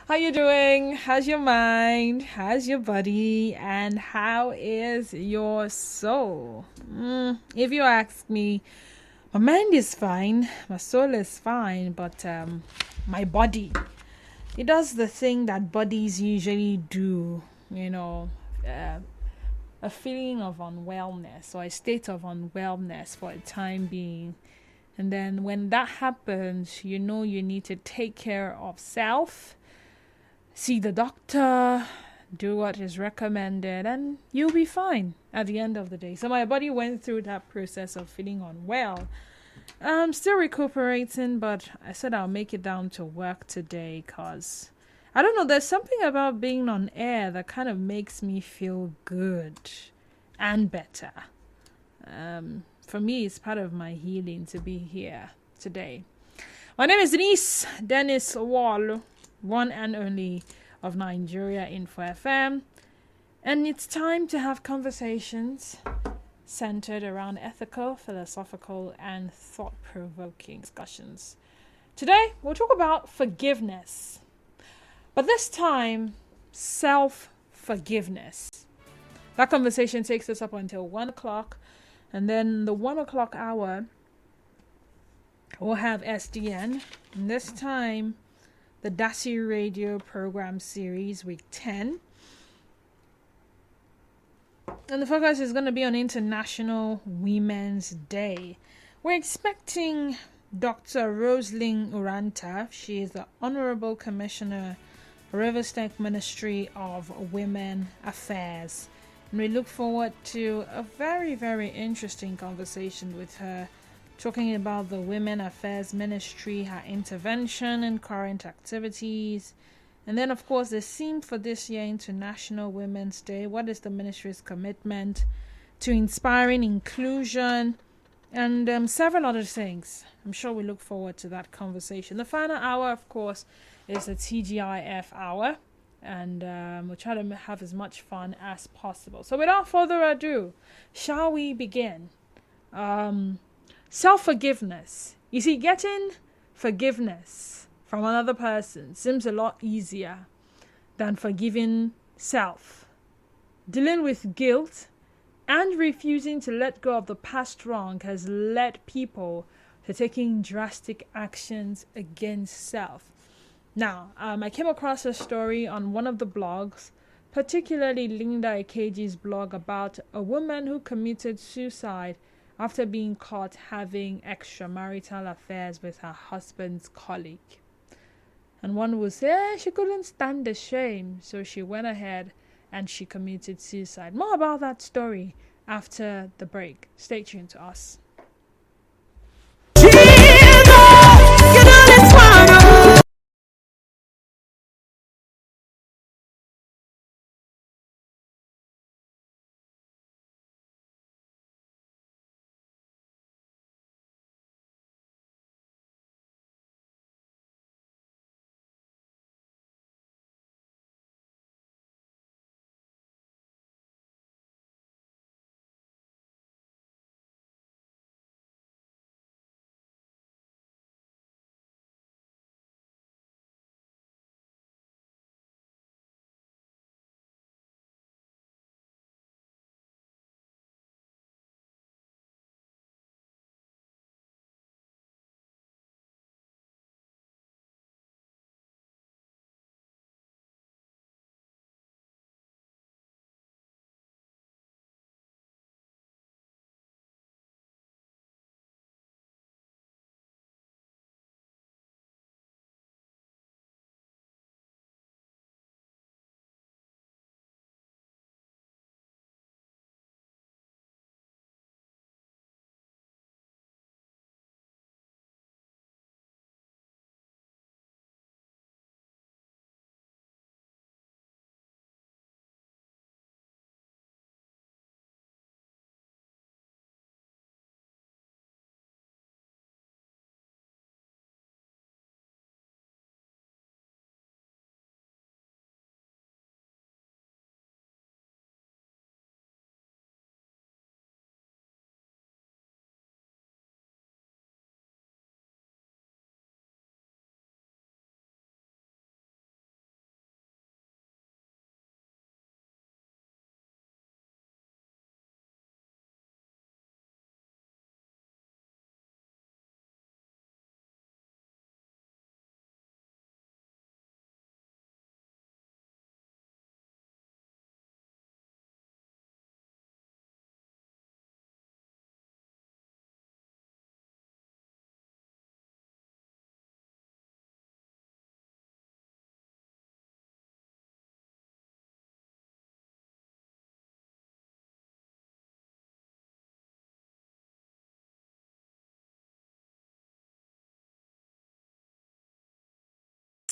How you doing? How's your mind? How's your body? And how is your soul? If you ask me, my mind is fine, my soul is fine, but my body, it does the thing that bodies usually do, you know, uh, a feeling of unwellness or a state of unwellness for a time being. And then when that happens, you know you need to take care of self, see the doctor, do what is recommended, and you'll be fine at the end of the day. So my body went through that process of feeling unwell. I'm still recuperating, but I said I'll make it down to work today because I don't know, there's something about being on air that kind of makes me feel good and better. For me, it's part of my healing to be here today. My name is Dennis Wall, one and only of Nigeria Info FM, and it's time to have conversations centered around ethical, philosophical, and thought-provoking discussions. Today, we'll talk about forgiveness, but this time, self-forgiveness. That conversation takes us up until 1 o'clock, and then the 1 o'clock hour, we'll have SDN. And this time, the Dasi Radio program series, week 10. And the focus is going to be on International Women's Day. We're expecting Dr. Rosalind Uranta. She is the Honorable Commissioner, River State Ministry of Women Affairs. And we look forward to a very, very interesting conversation with her, talking about the Women Affairs Ministry, her intervention and current activities. And then, of course, the theme for this year, International Women's Day. What is the ministry's commitment to inspiring inclusion and several other things? I'm sure we look forward to that conversation. The final hour, of course, is the TGIF hour. And we'll try to have as much fun as possible. So without further ado, shall we begin? Self-forgiveness. You see, getting forgiveness from another person seems a lot easier than forgiving self. Dealing with guilt and refusing to let go of the past wrong has led people to taking drastic actions against self. Now, I came across a story on one of the blogs, particularly Linda Ikeji's blog, about a woman who committed suicide after being caught having extramarital affairs with her husband's colleague. And one would say she couldn't stand the shame, so she went ahead and she committed suicide. More about that story after the break. Stay tuned to us.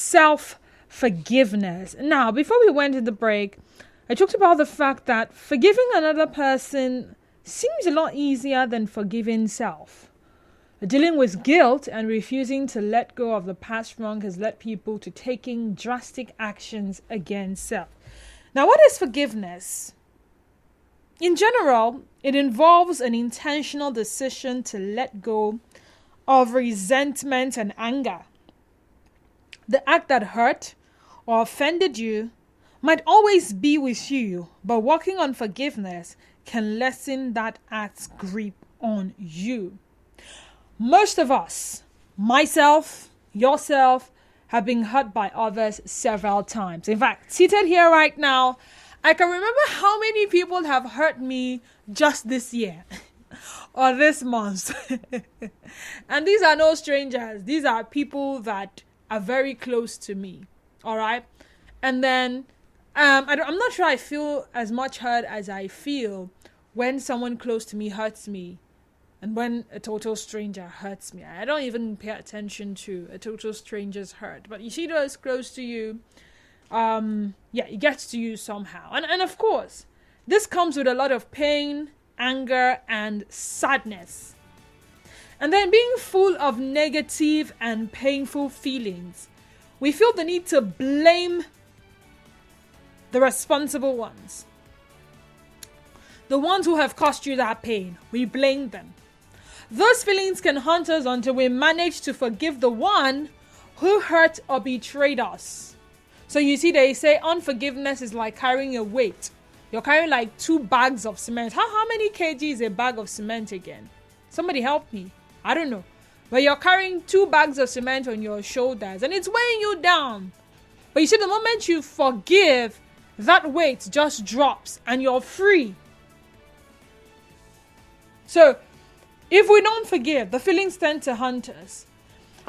self-forgiveness. Now, before we went to the break, I talked about the fact that forgiving another person seems a lot easier than forgiving self. Dealing with guilt and refusing to let go of the past wrong has led people to taking drastic actions against self. Now, what is forgiveness? In general, it involves an intentional decision to let go of resentment and anger. The act that hurt or offended you might always be with you, but working on forgiveness can lessen that act's grip on you. Most of us, myself, yourself, have been hurt by others several times. In fact, seated here right now, I can remember how many people have hurt me just this year or this month. And these are no strangers. These are people that are very close to me. All right. And then I'm not sure I feel as much hurt as I feel when someone close to me hurts me. And when a total stranger hurts me. I don't even pay attention to a total stranger's hurt. But you see those close to you, it gets to you somehow. And of course, this comes with a lot of pain, anger, and sadness. And then being full of negative and painful feelings, we feel the need to blame the responsible ones. The ones who have caused you that pain, we blame them. Those feelings can haunt us until we manage to forgive the one who hurt or betrayed us. So you see, they say unforgiveness is like carrying a weight. You're carrying like 2 bags of cement. How many kg is a bag of cement again? Somebody help me. I don't know. But you're carrying 2 bags of cement on your shoulders and it's weighing you down. But you see, the moment you forgive, that weight just drops and you're free. So, if we don't forgive, the feelings tend to haunt us.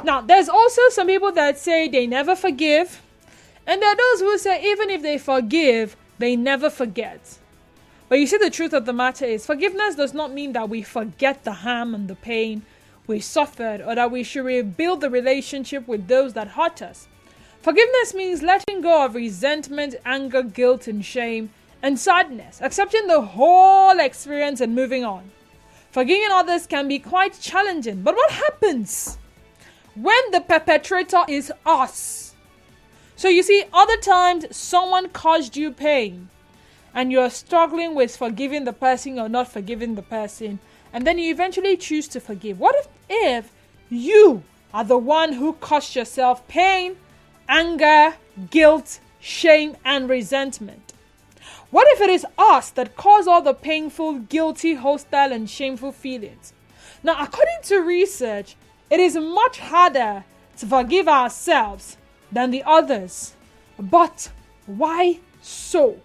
Now, there's also some people that say they never forgive. And there are those who say even if they forgive, they never forget. But you see, the truth of the matter is forgiveness does not mean that we forget the harm and the pain we suffered or that we should rebuild the relationship with those that hurt us. Forgiveness means letting go of resentment, anger, guilt, and shame, and sadness, accepting the whole experience and moving on. Forgiving others can be quite challenging, but what happens when the perpetrator is us? So you see, other times someone caused you pain and you're struggling with forgiving the person or not forgiving the person, and then you eventually choose to forgive. What if you are the one who caused yourself pain, anger, guilt, shame, and resentment? What if it is us that cause all the painful, guilty, hostile, and shameful feelings? Now, according to research, it is much harder to forgive ourselves than the others. But why so?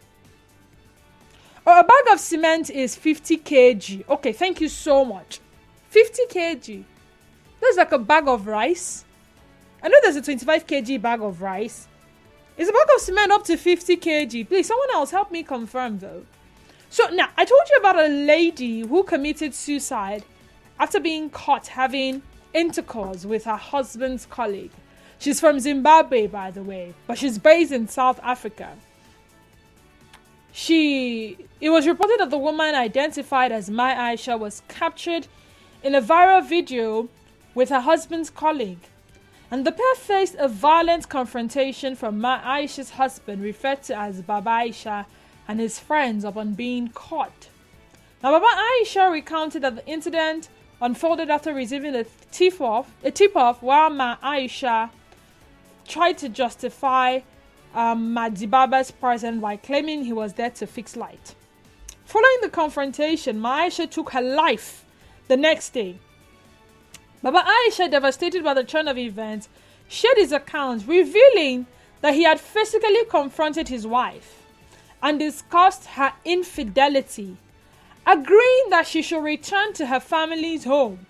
A bag of cement is 50 kg. Okay, thank you so much. 50 kg. That's like a bag of rice. I know there's a 25 kg bag of rice. Is a bag of cement up to 50 kg? Please, someone else help me confirm though. So now, I told you about a lady who committed suicide after being caught having intercourse with her husband's colleague. She's from Zimbabwe, by the way, but she's based in South Africa. It was reported that the woman identified as Mai Aisha was captured in a viral video with her husband's colleague. And the pair faced a violent confrontation from Mai Aisha's husband, referred to as Baba Aisha, and his friends upon being caught. Now, Baba Aisha recounted that the incident unfolded after receiving a tip-off while Mai Aisha tried to justify Madibaba's presence by claiming he was there to fix light. Following the confrontation, Mai Aisha took her life the next day. Baba Aisha, devastated by the turn of events, shared his account, revealing that he had physically confronted his wife and discussed her infidelity, agreeing that she should return to her family's home.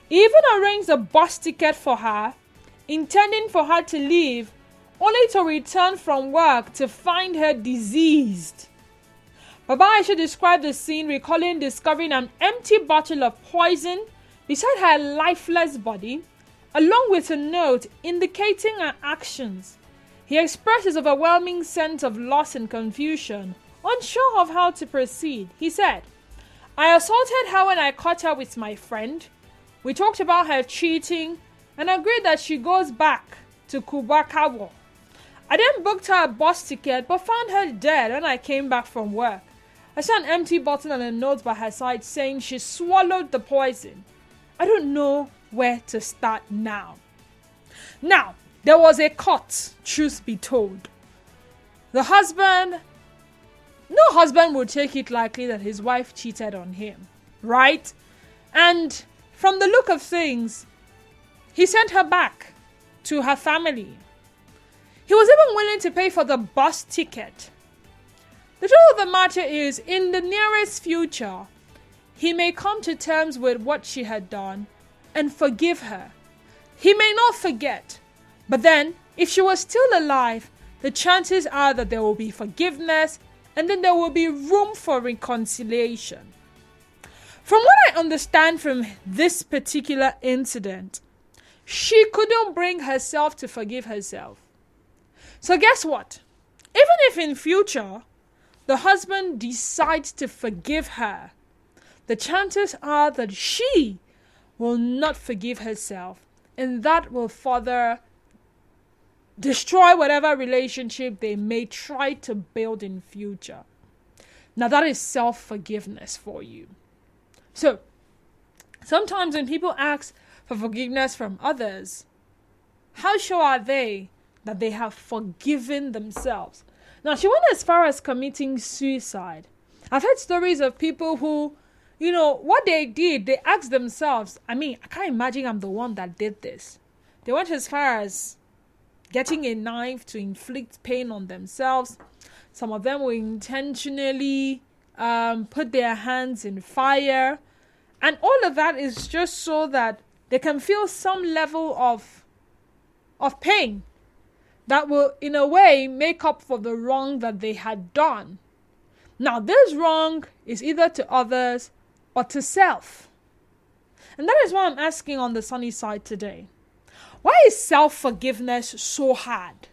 He even arranged a bus ticket for her, intending for her to leave, only to return from work to find her diseased. Baba Aisha described the scene, recalling discovering an empty bottle of poison beside her lifeless body, along with a note indicating her actions He expressed his overwhelming sense of loss and confusion, unsure of how to proceed. He said, I assaulted her when I caught her with my friend. We talked about her cheating and agreed that she goes back to Kubakawa. I then booked her a bus ticket but found her dead when I came back from work. I saw an empty bottle and a note by her side saying she swallowed the poison. I don't know where to start now. Now, there was a cut, truth be told. No husband would take it lightly that his wife cheated on him, right? And from the look of things, he sent her back to her family. He was even willing to pay for the bus ticket. The truth of the matter is, in the nearest future, he may come to terms with what she had done and forgive her. He may not forget, but then, if she was still alive, the chances are that there will be forgiveness and then there will be room for reconciliation. From what I understand from this particular incident, she couldn't bring herself to forgive herself. So guess what? Even if in future, the husband decides to forgive her, the chances are that she will not forgive herself, and that will further destroy whatever relationship they may try to build in future. Now that is self-forgiveness for you. So, sometimes when people ask for forgiveness from others, how sure are they that they have forgiven themselves? Now, she went as far as committing suicide. I've heard stories of people who, what they did, they asked themselves, I can't imagine I'm the one that did this. They went as far as getting a knife to inflict pain on themselves. Some of them will intentionally put their hands in fire. And all of that is just so that they can feel some level of pain that will, in a way, make up for the wrong that they had done. Now, this wrong is either to others or to self. And that is why I'm asking on the sunny side today. Why is self-forgiveness so hard?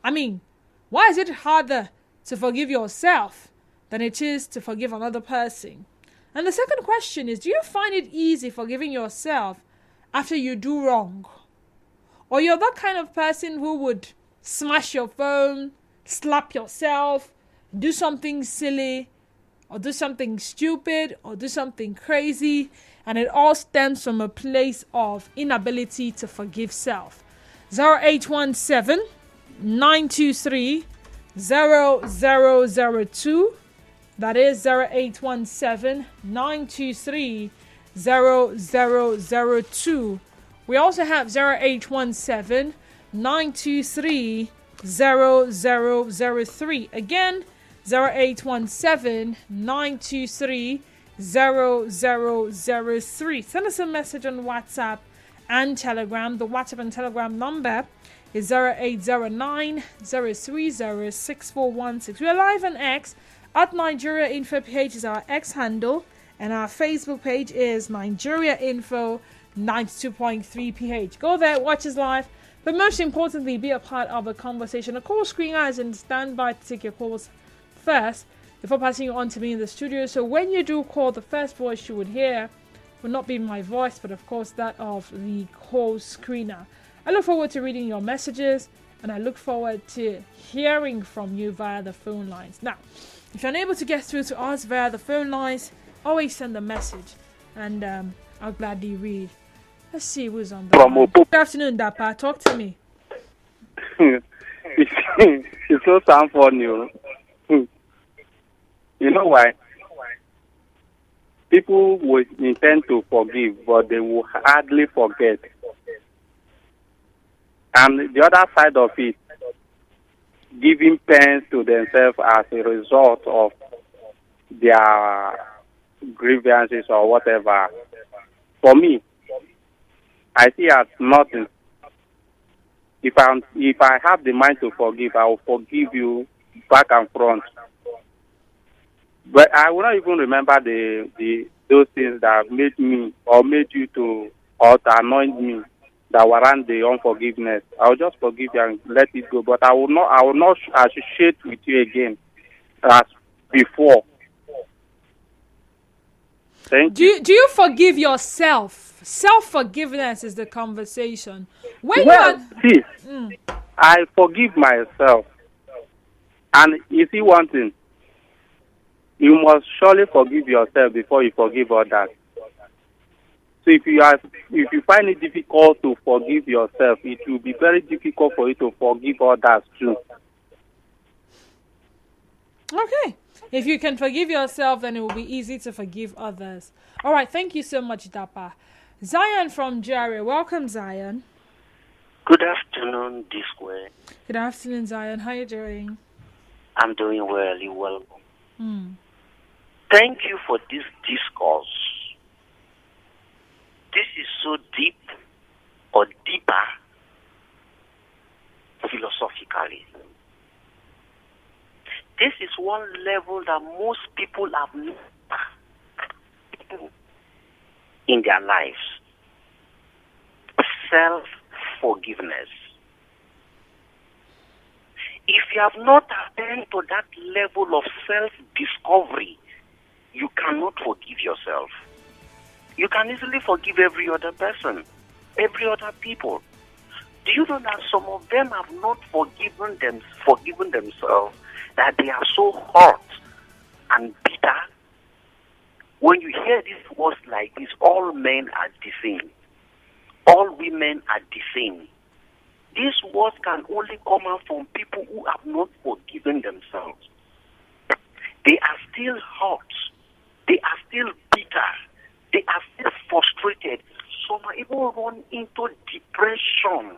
Why is it harder to forgive yourself than it is to forgive another person? And the second question is, do you find it easy forgiving yourself after you do wrong? Or you're that kind of person who would smash your phone, slap yourself, do something silly, or do something stupid, or do something crazy, and it all stems from a place of inability to forgive self. 0817 923 0002. That is 0817 923 0002. We also have 0817 923 0003. Again, 0817 923 0003. Send us a message on WhatsApp and Telegram. The WhatsApp and Telegram number is 0809 030 6416. We are live on X at Nigeria Info page is our X handle, and our Facebook page is Nigeria Info 92.3 PH. Go there, watch us live, but most importantly, be a part of the conversation. A call screener is in standby to take your calls first before passing you on to me in the studio. So when you do call, the first voice you would hear will not be my voice, but of course that of the call screener. I look forward to reading your messages, and I look forward to hearing from you via the phone lines. Now, if you're unable to get through to us via the phone lines, always send a message, and I'll gladly read. Let's see who's on the line. Good afternoon, Dapa. Talk to me. It's so sound funny. You know why? People will intend to forgive, but they will hardly forget. And the other side of it, giving pain to themselves as a result of their grievances or whatever. For me, I see as nothing. If I have the mind to forgive, I will forgive you back and front. But I will not even remember those things that made me or made you to or to annoy me. that warrant the unforgiveness, I'll just forgive you and let it go. But I will not associate with you again as before. Thank you. Do you forgive yourself? Self-forgiveness is the conversation. When Well, see, I forgive myself. And you see one thing, you must surely forgive yourself before you forgive others. So if you find it difficult to forgive yourself, it will be very difficult for you to forgive others too. Okay. If you can forgive yourself, then it will be easy to forgive others. All right. Thank you so much, Dapa. Zion from Jare. Welcome, Zion. Good afternoon, D-Square. Good afternoon, Zion. How are you doing? I'm doing well. You're welcome. Thank you for this discourse. This is so deep or deeper philosophically. This is one level that most people have never in their lives. Self-forgiveness. If you have not attained to that level of self-discovery, you cannot forgive yourself. You can easily forgive every other person, every other people. Do you know that some of them have not forgiven themselves, that they are so hurt and bitter? When you hear these words like this, all men are the same. All women are the same. These words can only come out from people who have not forgiven themselves. They are still hurt. They are still bitter. They are still frustrated. Some are even run into depression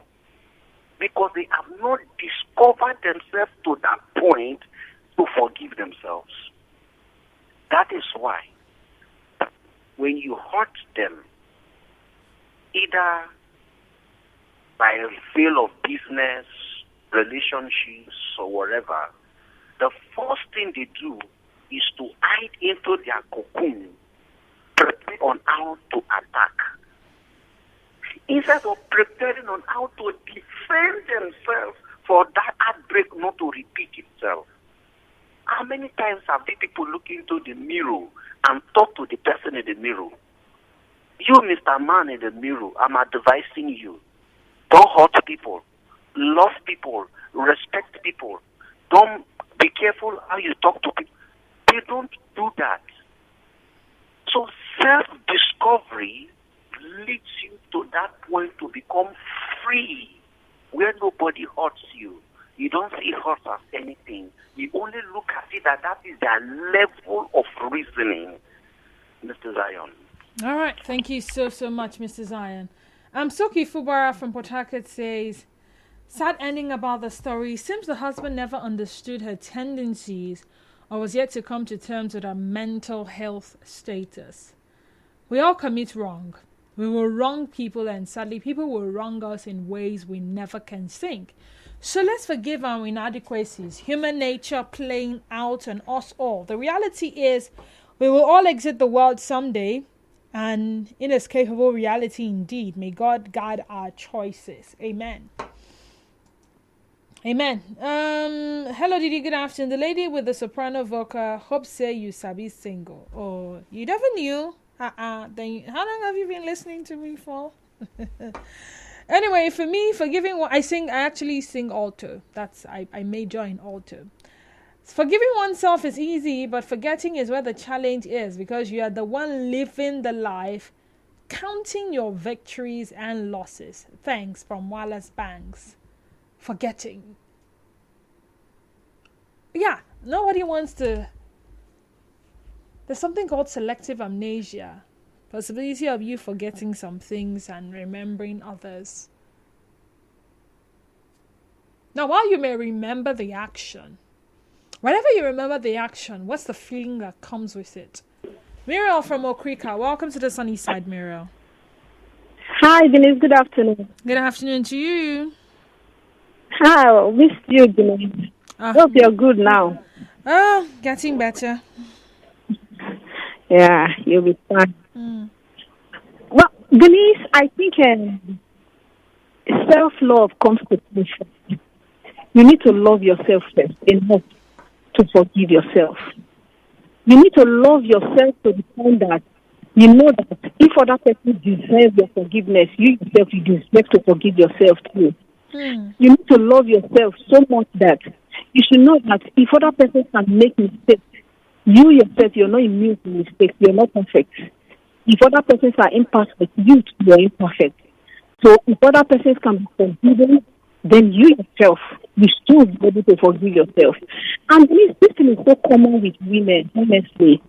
because they have not discovered themselves to that point to forgive themselves. That is why when you hurt them, either by a fail of business, relationships, or whatever, the first thing they do is to hide into their cocoon, prepare on how to attack. Instead of preparing on how to defend themselves for that outbreak not to repeat itself. How many times have the people look into the mirror and talk to the person in the mirror? You, Mr. Man in the mirror, I'm advising you. Don't hurt people. Love people. Respect people. Don't be careful how you talk to people. They don't do that. So self-discovery leads you to that point to become free, where nobody hurts you. You don't see hurt as anything. You only look at it that is their level of reasoning, Mr. Zion. All right. Thank you so much, Mr. Zion. Soki Fubara from Port Harcourt says, sad ending about the story. Seems the husband never understood her tendencies or was yet to come to terms with her mental health status. We all commit wrong. We will wrong people, and sadly people will wrong us in ways we never can think. So let's forgive our inadequacies, human nature playing out on us all. The reality is we will all exit the world someday, an inescapable reality indeed. May God guide our choices. Amen. Amen. Hello, Didi. Good afternoon. The lady with the soprano vocal. Hope say you sabi single. Oh, you never knew. Then how long have you been listening to me for? Anyway, for me, forgiving, I actually sing alto. I major in alto. Forgiving oneself is easy, but forgetting is where the challenge is, because you are the one living the life, counting your victories and losses. Thanks from Wallace Banks. Forgetting. Yeah, nobody wants to. There's something called selective amnesia. Possibility of you forgetting some things and remembering others. Now, while you may remember the action, whenever you remember the action, what's the feeling that comes with it? Muriel from Okrika, welcome to the sunny side, Muriel. Hi, Denise. Good afternoon. Good afternoon to you. Hi, missed you, Denise. Hope you're good now. Oh, getting better. Yeah, you'll be fine. Well, Denise, I think self-love comes to patience. You need to love yourself first enough to forgive yourself. You need to love yourself to the point that you know that if other people deserve your forgiveness, you yourself, you deserve to forgive yourself too. You need to love yourself so much that you should know that if other people can make mistakes, you yourself, you're not immune to mistakes. You're not perfect. If other persons are imperfect, you too are imperfect. So if other persons can be forgiven, then you yourself, you should be able to forgive yourself. And this thing is so common with women, honestly.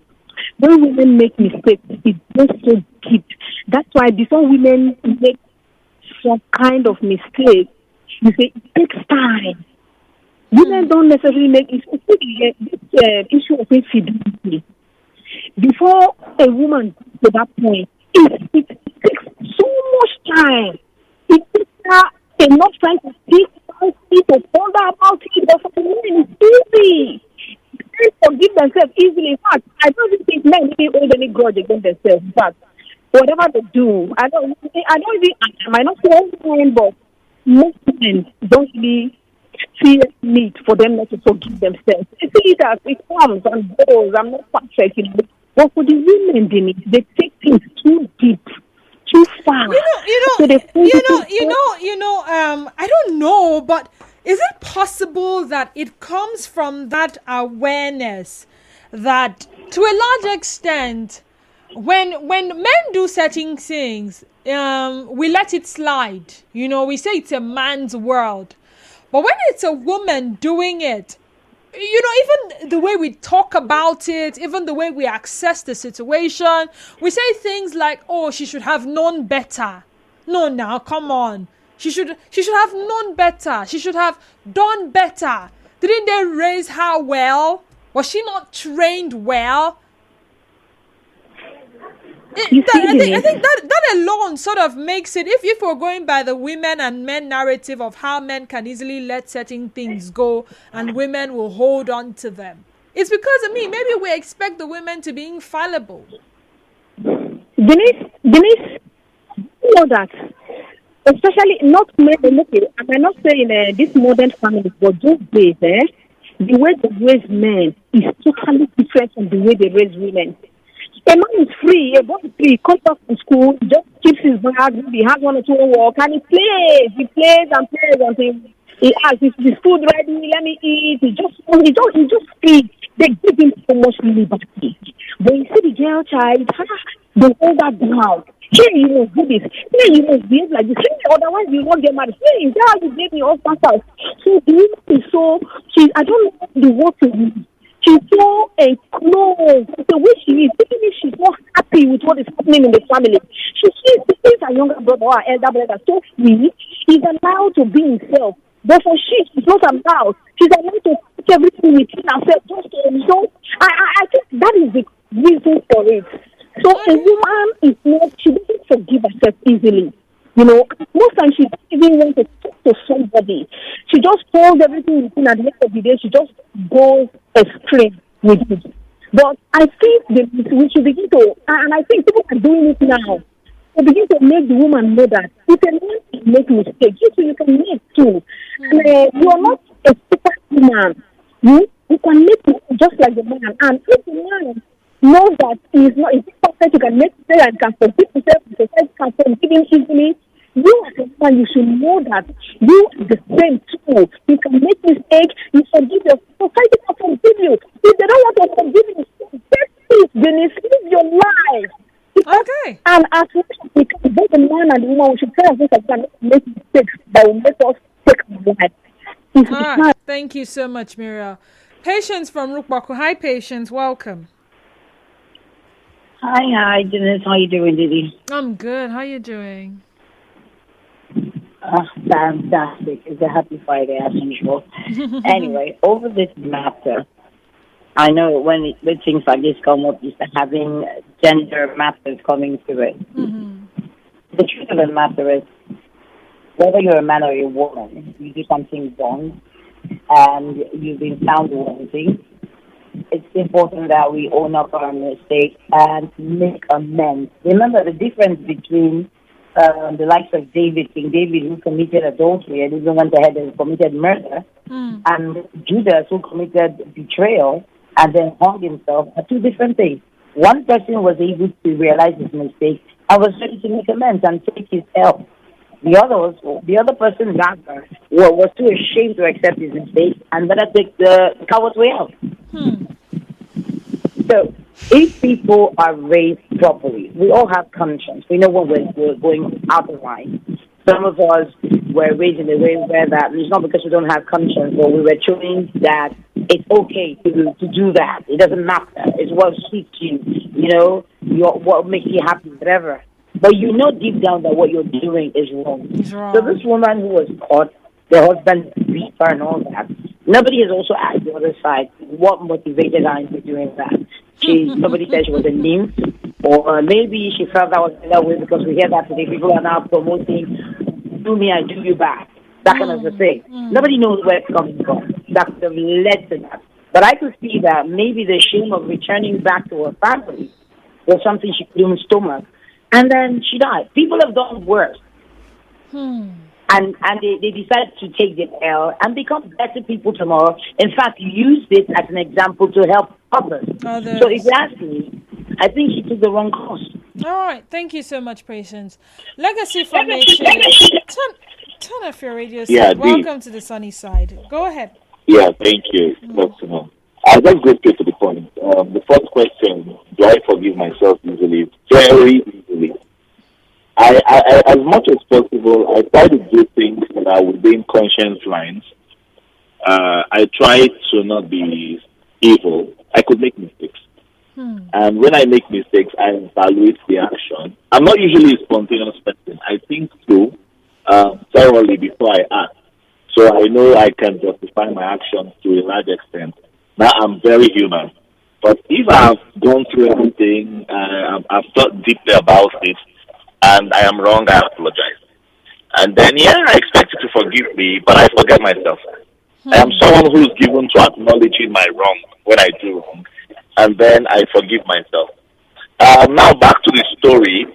When women make mistakes, it goes so deep. That's why before women make some kind of mistake, you say it takes time. Women don't necessarily make this issue of infidelity. Before a woman gets to that point, it takes so much time. It takes her enough time to think about it, to ponder about it, but for women it's easy. They forgive themselves easily. In fact, I don't even think men really hold any grudge against themselves. In fact, whatever they do, I might not say everyone, but most men don't really see a need for them not to forgive themselves. You see it as it comes and goes. I'm not perfect, But for the women, they take things too deep, too far. I don't know, but is it possible that it comes from that awareness that, to a large extent, when men do certain things, we let it slide. We say it's a man's world. But when it's a woman doing it, even the way we talk about it, even the way we access the situation, we say things like, oh, she should have known better. No, now, come on. She should have known better. She should have done better. Didn't they raise her well? Was she not trained well? I think that alone sort of makes it, if we're going by the women and men narrative of how men can easily let certain things go and women will hold on to them. It's because of me. Maybe we expect the women to be infallible. Denise, you know that, especially not men, I might not say in this modern family, but those days, the way they raise men is totally different from the way they raise women. A man is free, a boy is free, comes up from school, just keeps his bag, he has one or two work, and he plays until he asks, is the food ready, let me eat, he just free. They give him so much liberty. But you see the girl child, they hold that down. Here you must do this, here you must behave like this, otherwise you won't get married. Here is how you gave me all house. So the woman is I don't know the word to use. She's so enclosed. The way she is, even if she's not happy with what is happening in the family, she sees her younger brother or her elder brother so free, he's allowed to be himself. But for she's not allowed. She's allowed to put everything within herself just to I think that is the reason for it. So a woman is not, she doesn't forgive herself easily. Most times she doesn't even want to talk to somebody. She just holds everything within. At the end of the day, she just goes extreme with it. But I think we should begin to, and I think people are doing it now, to begin to make the woman know that if a man can make mistakes, you can make too. And you are not a super woman. You can make it just like the man. And if the man knows that he is not perfect, you can make mistakes and can forgive himself, the can forgive him easily. You as a man, you should know that you are the same too. You can make mistakes, you forgive your society can forgive you. If they don't want to forgive you, then live your life. Okay. And as much as we can, both the man and the woman, we should try as much as we can make mistakes that will make us take our life. Thank you so much, Muriel. Patience from Rukbaku. Hi, Patience. Welcome. Hi, Denise. How you doing, Didi? I'm good. How you doing? Fantastic. It's a happy Friday as usual. Anyway, over this matter, I know when things like this come up, you start having gender matters coming to it. Mm-hmm. The truth of the matter is, whether you're a man or a woman, you do something wrong and you've been found wanting, it's important that we own up our mistakes and make amends. Remember the difference between the likes of King David, who committed adultery and even went ahead and committed murder, and Judas, who committed betrayal and then hung himself, are two different things. One person was able to realize his mistake and was ready to make amends and take his help. The other person rather was too ashamed to accept his mistake and better take the coward's way out. So, if people are raised properly, we all have conscience. We know when we're going out of line. Some of us were raised in a way where that it's not because we don't have conscience, but we were trained that it's okay to do that. It doesn't matter. It's what suits you. You know, what makes you happy, whatever. But you know deep down that what you're doing is wrong. It's wrong. So this woman who was caught, the husband beat her and all that. Nobody has also asked the other side what motivated her into doing that. Nobody said she was a nymph, or maybe she felt that was that way because we hear that today. People are now promoting, do me, I do you back. That kind of a thing. Nobody knows where it's coming from. That could have led to that. But I could see that maybe the shame of returning back to her family was something she couldn't stomach. And then she died. People have done worse. And they decide to take the L and become better people tomorrow. In fact, use this as an example to help others. So if you ask me, I think she took the wrong course. All right. Thank you so much, Patience. Legacy Formation. Turn off your radio set. Yeah, welcome to the sunny side. Go ahead. Yeah, thank you. I'll just go straight to the point. The first question, do I forgive myself easily? Very easily. I as much as possible, I try to do things that are within conscience lines. I try to not be evil. I could make mistakes. And when I make mistakes, I evaluate the action. I'm not usually a spontaneous person. I think through thoroughly before I act. So I know I can justify my actions to a large extent. Now I'm very human. But if I've gone through everything, I've thought deeply about it, and I am wrong, I apologize. And then, I expect you to forgive me, but I forget myself. I am someone who's given to acknowledging my wrong when I do wrong, and then I forgive myself. Now back to the story.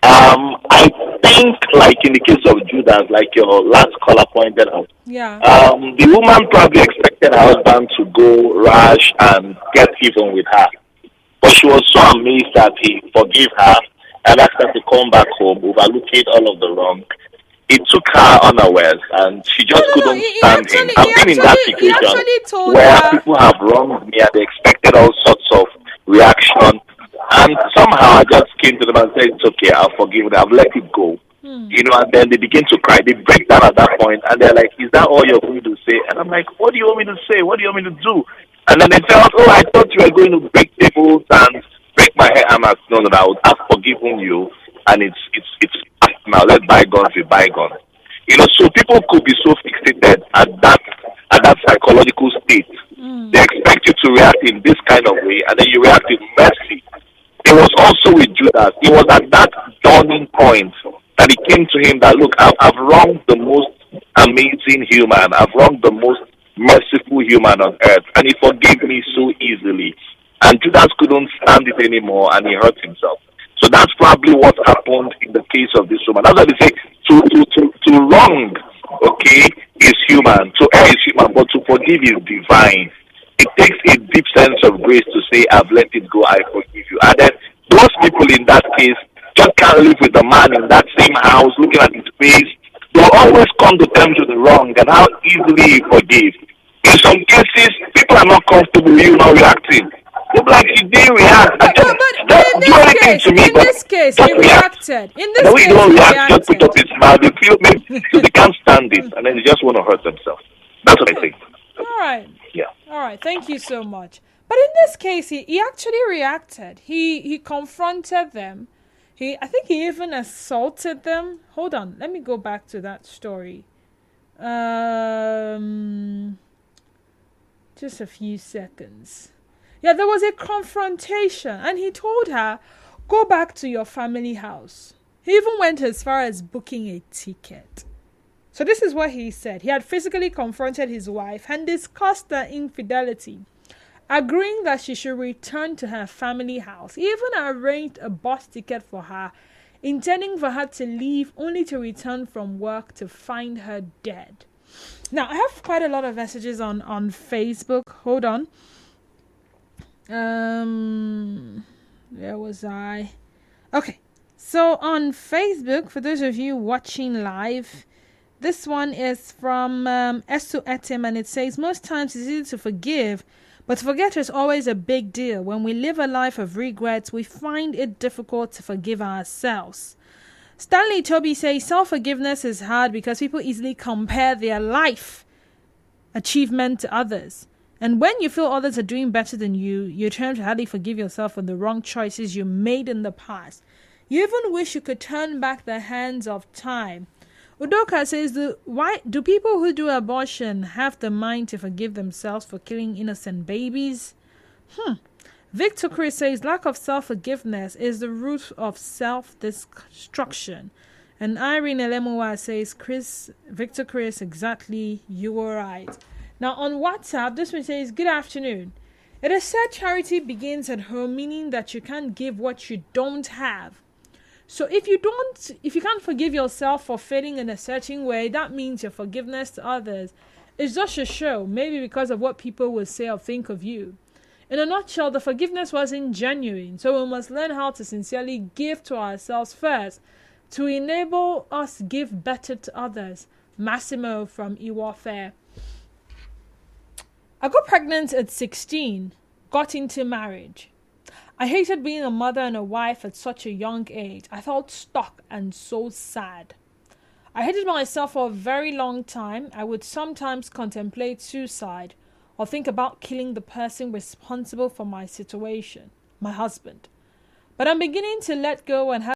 I think, like in the case of Judas, like your last caller pointed out, the woman probably expected her husband to go rash and get even with her. But she was so amazed that he forgave her and asked her to come back home, overlooking all of the wrong. It took her unawares, and she just couldn't stand him. I've been in that situation where people have wronged me and they expected all sorts of reaction. And somehow I just came to them and said, it's okay, I'll forgive them, I've let it go. You know, and then they begin to cry. They break down at that point, and they're like, is that all you're going to say? And I'm like, what do you want me to say? What do you want me to do? And then they felt, I thought you were going to break tables and break my head. I'm like, no, I've forgiven you, and it's now let bygones be bygones. You know, so people could be so fixated at that psychological state. They expect you to react in this kind of way, and then you react with mercy. It was also with Judas. It was at that dawning point that it came to him that, look, I've wronged the most amazing human. I've wronged the most merciful human on earth. And he forgave me so easily. And Judas couldn't stand it anymore, and he hurt himself. So that's probably what happened in the case of this woman. That's why they say to wrong, okay, is human. To err is human, but to forgive is divine. It takes a deep sense of grace to say, I've let it go, I forgive you. And then those people in that case just can't live with the man in that same house, looking at his face. They'll always come to terms with the wrong and how easily he forgave. In some cases, people are not comfortable with you not reacting. They'll be like, you didn't react. But in this case, he reacted. In this case, he don't react, just put up his mouth. They feel maybe they can't stand it, and then they just want to hurt themselves. That's what I think. All right. Yeah. All right. Thank you so much. But in this case, he actually reacted. He confronted them. I think he even assaulted them. Hold on. Let me go back to that story. Just a few seconds. Yeah, there was a confrontation, and he told her, go back to your family house. He even went as far as booking a ticket. So this is what he said. He had physically confronted his wife and discussed her infidelity, agreeing that she should return to her family house. He even arranged a bus ticket for her intending for her to leave only to return from work to find her dead. Now, I have quite a lot of messages on Facebook. Hold on. Where was I? Okay. So on Facebook, for those of you watching live, this one is from Esu Etim, and it says, most times it's easy to forgive, but to forget is always a big deal. When we live a life of regrets, we find it difficult to forgive ourselves. Stanley Toby says, self-forgiveness is hard because people easily compare their life achievement to others. And when you feel others are doing better than you, you turn to hardly forgive yourself for the wrong choices you made in the past. You even wish you could turn back the hands of time. Udoka says, why do people who do abortion have the mind to forgive themselves for killing innocent babies? Victor Chris says, lack of self-forgiveness is the root of self-destruction. And Irene Elemoa says, Victor Chris, exactly, you were right. Now on WhatsApp, this one says, good afternoon. It is said charity begins at home, meaning that you can't give what you don't have. So if you can't forgive yourself for failing in a certain way, that means your forgiveness to others is just a show, maybe because of what people will say or think of you. In a nutshell, the forgiveness wasn't genuine, so we must learn how to sincerely give to ourselves first to enable us give better to others. Massimo from Iwafe. I got pregnant at 16, got into marriage. I hated being a mother and a wife at such a young age. I felt stuck and so sad. I hated myself for a very long time. I would sometimes contemplate suicide or think about killing the person responsible for my situation, my husband. But I'm beginning to let go and have